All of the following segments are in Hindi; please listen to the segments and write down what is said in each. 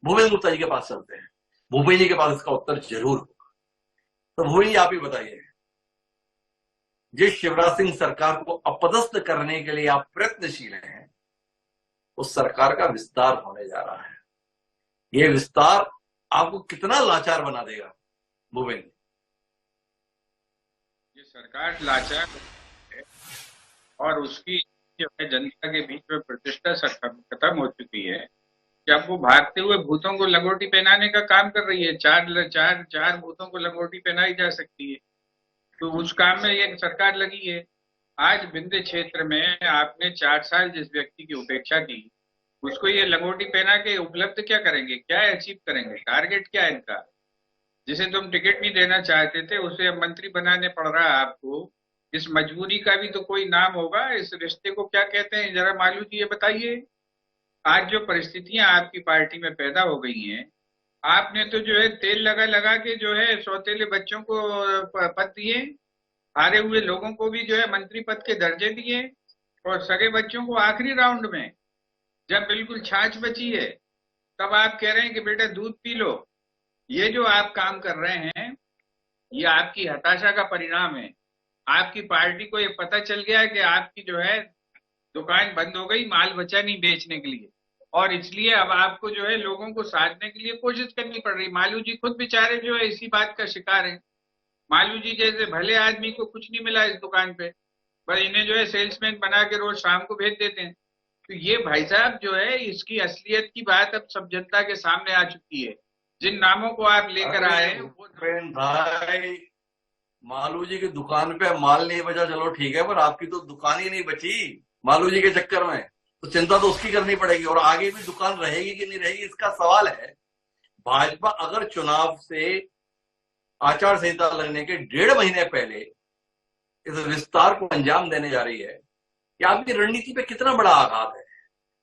भूपेंद्र गुप्ता जी के पास चलते हैं, भूपेंद्र जी के पास इसका उत्तर जरूर होगा। तो भूपेंद्र जी आप ही बताइए, जिस शिवराज सिंह सरकार को अपदस्थ करने के लिए आप प्रयत्नशील हैं, उस सरकार का विस्तार होने जा रहा है। यह विस्तार आपको कितना लाचार बना देगा भूपेंद्र? ये सरकार लाचार है और उसकी जो है जनता के बीच में प्रतिष्ठा खत्म हो चुकी है कि अब वो भागते हुए भूतों को लंगोटी पहनाने का काम कर रही है। चार चार चार भूतों को लंगोटी पहनाई जा सकती है, तो उस काम में ये सरकार लगी है। आज विंध्य क्षेत्र में आपने 4 साल जिस व्यक्ति की उपेक्षा की, उसको ये लंगोटी पहना के उपलब्ध क्या करेंगे, क्या अचीव करेंगे, टारगेट क्या है इनका? जिसे तुम टिकट नहीं देना चाहते थे उसे अब मंत्री बनाने पड़ रहा है आपको। इस मजबूरी का भी तो कोई नाम होगा। इस रिश्ते को क्या कहते हैं, जरा मालू जी ये बताइए। आज जो परिस्थितियां आपकी पार्टी में पैदा हो गई हैं, आपने तो जो है तेल लगा लगा के जो है सौतेले बच्चों को पद दिए, हारे हुए लोगों को भी जो है मंत्री पद के दर्जे दिए, और सगे बच्चों को आखिरी राउंड में जब बिल्कुल छाछ बची है तब आप कह रहे हैं कि बेटा दूध पी लो। ये जो आप काम कर रहे हैं, ये आपकी हताशा का परिणाम है। आपकी पार्टी को ये पता चल गया है कि आपकी जो है दुकान बंद हो गई, माल बचा नहीं बेचने के लिए, और इसलिए अब आपको जो है लोगों को साधने के लिए कोशिश करनी पड़ रही। मालू जी खुद बेचारे जो है इसी बात का शिकार है। मालू जी जैसे भले आदमी को कुछ नहीं मिला इस दुकान पे, पर इन्हें जो है सेल्समैन बना के रोज शाम को भेज देते हैं। तो ये भाई साहब जो है इसकी असलियत की बात अब सब जनता के सामने आ चुकी है। जिन नामों को आप लेकर आए वो भाई, मालू जी की दुकान पे माल नहीं बचा, चलो ठीक है, पर आपकी तो दुकान ही नहीं बची मालू जी के चक्कर में, तो चिंता तो उसकी करनी पड़ेगी। और आगे भी दुकान रहेगी कि नहीं रहेगी इसका सवाल है। भाजपा अगर चुनाव से आचार संहिता लगने के 1.5 महीने पहले इस विस्तार को अंजाम देने जा रही है, कि आपकी रणनीति पे कितना बड़ा आघात है।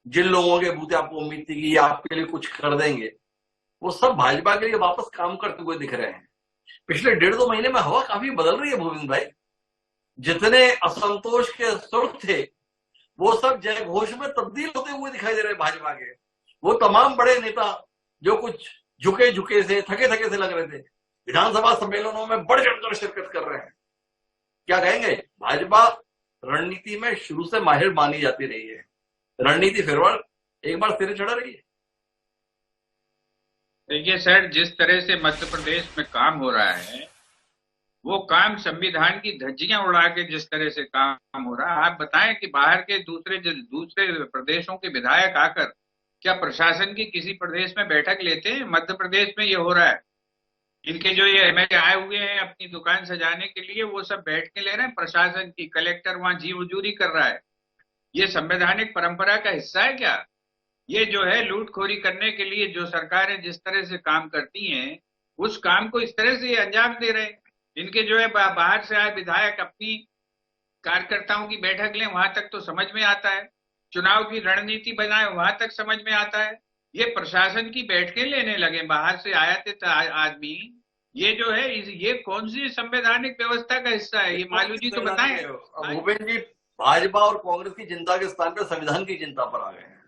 जिन लोगों के बूते आपको उम्मीद थी कि ये आपके लिए कुछ कर देंगे, वो सब भाजपा के लिए वापस काम करते हुए दिख रहे हैं। पिछले 1.5-2 महीने में हवा काफी बदल रही है भूपेंद्र भाई। जितने असंतोष के सुर थे वो सब जय घोष में तब्दील होते हुए दिखाई दे रहे हैं भाजपा के। वो तमाम बड़े नेता जो कुछ झुके झुके से, थके थके से लग रहे थे, विधानसभा सम्मेलनों में बढ़ चढ़कर शिरकत कर रहे हैं। क्या कहेंगे, भाजपा रणनीति में शुरू से माहिर मानी जाती रही है, रणनीति फिर एक बार सिरे चढ़ा रही है। देखिए सर, जिस तरह से मध्य प्रदेश में काम हो रहा है, वो काम संविधान की धज्जियां उड़ा के जिस तरह से काम हो रहा है, आप बताएं कि बाहर के दूसरे प्रदेशों के विधायक आकर क्या प्रशासन की किसी प्रदेश में बैठक लेते हैं? मध्य प्रदेश में ये हो रहा है। इनके जो ये एमएलए आए हुए हैं अपनी दुकान सजाने के लिए, वो सब बैठ के ले रहे हैं प्रशासन की। कलेक्टर वहां जी हुजूरी कर रहा है। ये संवैधानिक परंपरा का हिस्सा है क्या? ये जो है लूटखोरी करने के लिए जो सरकारें जिस तरह से काम करती हैं, उस काम को इस तरह से अंजाम दे रहे हैं। इनके जो है बाहर से आए विधायक अपनी कार्यकर्ताओं की बैठक लें, वहां तक तो समझ में आता है। चुनाव की रणनीति बनाए, वहां तक समझ में आता है। ये प्रशासन की बैठकें लेने लगे बाहर से आयातित आदमी। ये जो है ये कौन सी संवैधानिक व्यवस्था का हिस्सा है? ये मालू जी तो बताएं। भूपेंद्र जी भाजपा और कांग्रेस की चिंता के स्थान पर संविधान की चिंता पर आ गए हैं।